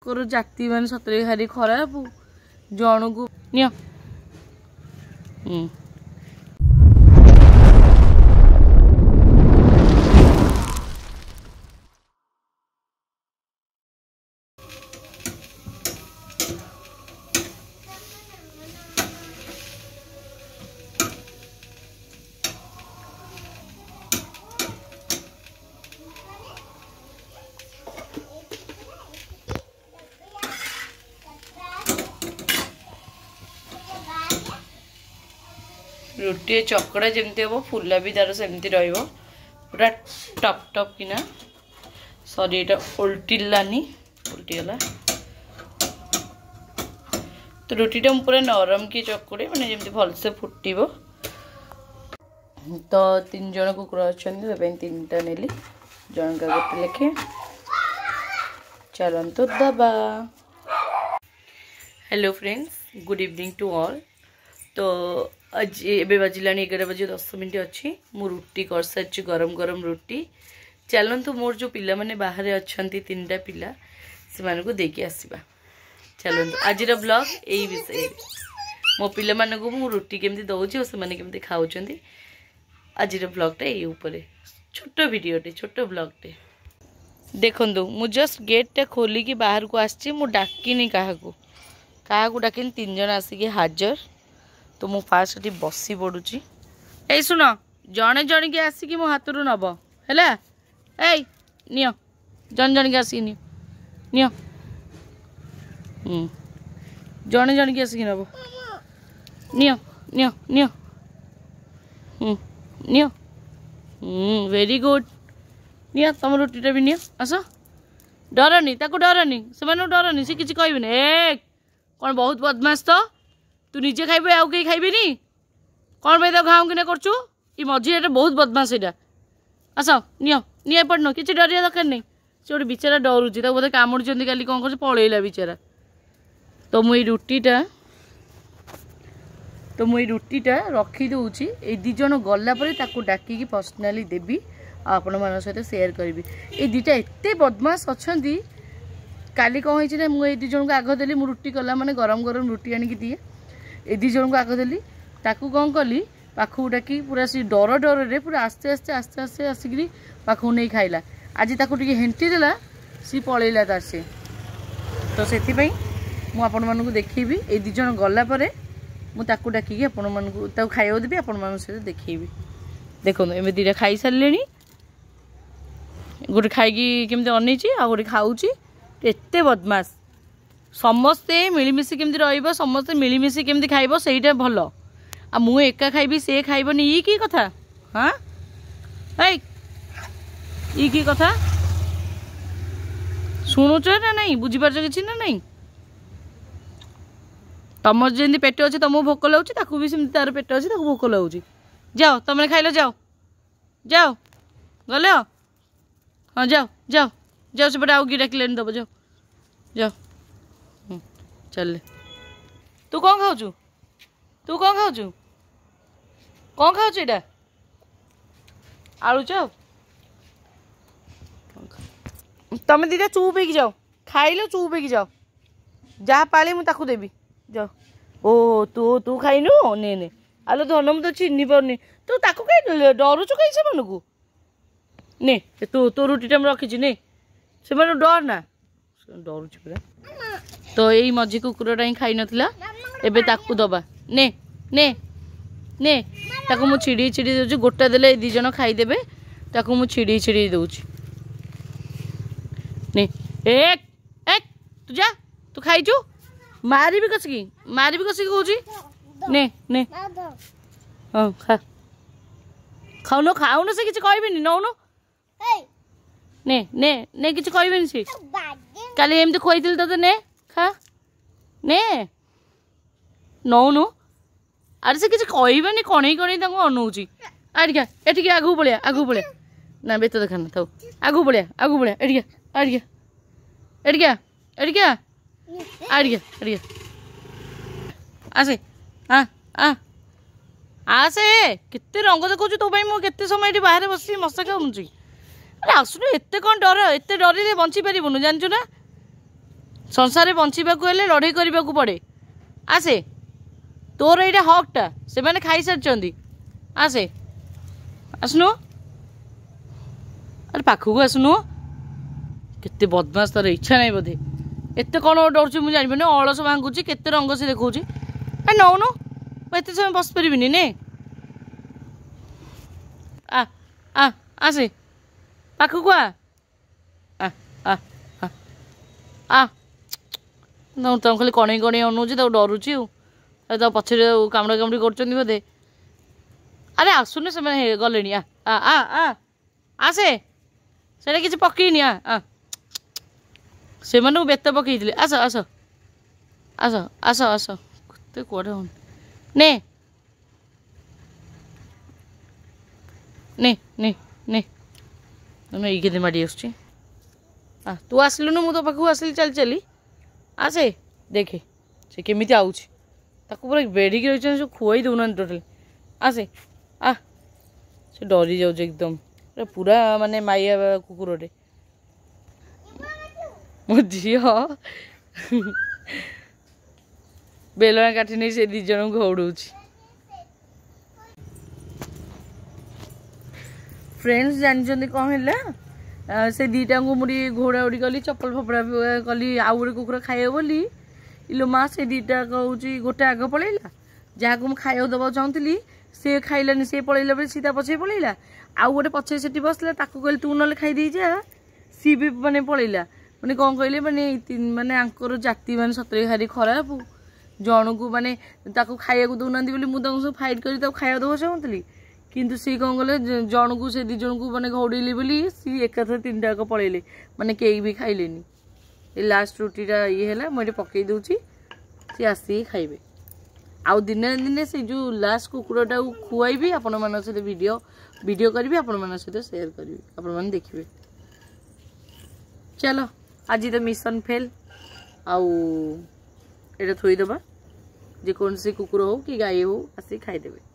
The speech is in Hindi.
जाति मान सतरे भारी खराब जन को नियो रुटी चकड़ा जमती हम फुला भी तार सेमती पूरा टप टप किना सॉरी ये उल्टिलानी उल्टीगला तो रुटीटा पूरा नरम की चकुड़े मैंने जमी भलसे फुटब तो 3 जन कुकुर अच्छा 3टा नेली जन का गोटे लेखे चलतु दबा। Hello friends good evening to all. तो आज एबे बजला 11 बजे 10 मिनट अच्छी मु रुटी कर सारी गरम गरम रुटी चलतु मोर जो पिला माने बाहर अच्छा 3टा पिला से को देकी आसवा चलतु आज ब्लॉग यही विषय मो पिला मानक मु रुटी केमती दौची और से केमती खाऊं आज ब्लॉगटा यही ऊपर छोट वीडियोटे छोट ब्लॉगटे देखु मु जस्ट गेटा खोलिकी बाहर को आसी डाकिनी क्या डाकिनी 3 जन आसिक हाजर तो मु फास्ट ये बसी पड़ुची ए सुन जड़े जन के आसिक मो हाथ रू नब है ए नियो जन जन के आसिक नियो जड़े जन के आसिक नब neo neo neo neo very good neo तुम रुटीटा भी नियो आस डरनी डरनी से डरनी सी किसी कहबी ए कौन बहुत बदमाश तो तू निजे खाइबे आउ कहीं खाइबेनी कौन भाई घाऊ कि करचु ये मझी एटा बहुत बदमाश एटा आस नियो नियो पड़न किसी डरिया दरकार नहीं से गोटे बेचारा डरुची बोधे कामुड़ी काली कौन कर पलैला बेचारा तो मुई रुटीटा रखी दूची ए 2 जन गला डाकिकी पर्सनाली देवी आपण मान सहित सेयार करी ये 2टा एत बदमाश अच्छा काली कौन होती मुझे 2 जन को आग देली मु रुटी कला माने गरम गरम रुटी आनिकी दिए ए 2 जन को आग देली ताकू कौन कली पाखु डाकी पूरा सी डर डर रे पूरा आस्ते आस्ते आस्ते आस्ते आसिक पाखु नहीं खाइला आज ताकू टिके हेंटी देला सी पलैला तार से तो से आपण मानू देखी ए 2 जन गला परे मु ताकू डाकिकी आपण मानू खाइबा देबी आपण मानू से देखी देखो एम 2टा खाई सारे गोटे खाई केमती अनईची आ गोटे खाऊची एते बदमाश समस्ते मिलमिशी केमती रहिबो समस्ते मिलमिशी केमती खाइबो सेईटा भल आ मु एका खाइबी से खाइबनी ई की कथा हाँ ई की कथा शुणुच ना नहीं बुझी पारछ किछि ना नहीं तमर जेंती पेट अच्छे तुमको भोक लगुच ताकू भी सेमती तार पेट अच्छे भोक लगुच जाओ तुमने खाइल जाओ जाओ गले हाँ जाओ जाओ जाओ से आउ कि डाकिले दब जाओ जाओ चल तू कौन खाऊ कौन खाऊ एटा आलू चप तमे 2टा चुप हो जाओ खाइल चुप हो जाओ जहाँ पाली मुझे देवी जाओ ओ तू तू खाइनु ने ने आलो धन मुझे चिन्ह पारनी तू ताकू कहीं डरुचु कहीं से ने तू तो रुटीटा रखी ने से डर ना डरुची पूरा तो यही मझी कुकुरटा ही खाई नथिला एबे ताकू दबा ने ने ने ताकू मु छिड़ी छिड़ी दउची गोटा देले 2 जन खाईदेबे ताकू मु छिड़ी छिड़ी दउची ने एक एक तू जा तू खाईचु मारी भी कसिकी कहूची ने ने हाँ खा खाऊन खाऊन से किसी कहबेनी नौनु ने ने ने किसी कहबेनी से काली एमती खोईथिल तो ने खा ने नौनु अरे से किसी कहबेनी कणई कणई अनौची आड़िया एटिके आगू पड़िया ना बेत देखा ना थाउ आगू पड़िया एटिके एटिके एटिके आड़िया आड़िया आसे हाँ हाँ आसे केते रंग देखु तो मुझे समय बाहर बस मशा खाऊँगी अरे आसुन एत कौन डर एत डर बंची पारूँ जानचु ना संसार बंचाक हेले लड़े करने को पड़े आसे तोर यहाँ हकटा से मैंने खाई सारी आसे आसनु अरे पाखक आसनु केते बदमाश तार इच्छा नहीं बोधे एत कौन डर मुझे जानवी अलस भांगुची केते रंग से देखा नौनु मुझे समय बस पारि ने आ आ आसे पाखक आ तुम खाली कणई कणई अनौची डरुची पछरे कामड़ा कामड़ी कर बोधे अरे आसुने से गले आ आ आ आसे से किसी पकईनी आ से बेत पकई आस आस आस आस आस कत कड़े ने ने ने ने तुम ये माड़ी आस तू आसलुनु मु तो पाखु आसली चल चली आसे देखे से केमी आऊँच पूरा बेढ़ी रही खुआई दौना टोटाल आसे आ से डरी जाऊँ एकदम पूरा माने माइया कुकुरटे मो झी बेलना काठी नहीं से दी जन को घौड़ फ्रेंड्स जानते कौन है से दीटा को मुझे घोड़ा उड़ी कली चप्पल फपड़ा कली आउ गोटे कुकुर खाइब बोली इलो माँ से दीटा कौची गोटे आग पलैला जहाँ को मुझे खाइबा दबा चाहूली सी खाइलानी सी पलैला बोले सीधा पछे पलैला आउ गोटे पछे से बसला कहली तू ना खाई जा सी भी मैंने पलैला मैंने कौन कहले माने आंकर जाति मैंने सतरे भारी खराब जन को माने खाइबा दौना बोली मुझे फाइट कर खाइबा दबा चाहूली किंतु सी कौन कले जन को से दिज को मैंने घौड़ेली बोली सी एकाथर 3टा पलैले माने कई भी खाइलेनी ये लास्ट रुटीटा ये है मुझे पकई दूची सी आसिक खाइबे आउ दिने दिने से जो लास्ट कुकुरटा खुआईबी आपण मान सहित वीडियो करी आपण मान सहित शेयर करी आपण मान देखिए। चलो आज तो मिशन फेल आउ एटा थोईदबा जे कौन से कुकुर हो कि गाय हो आसिक खाईदेवे।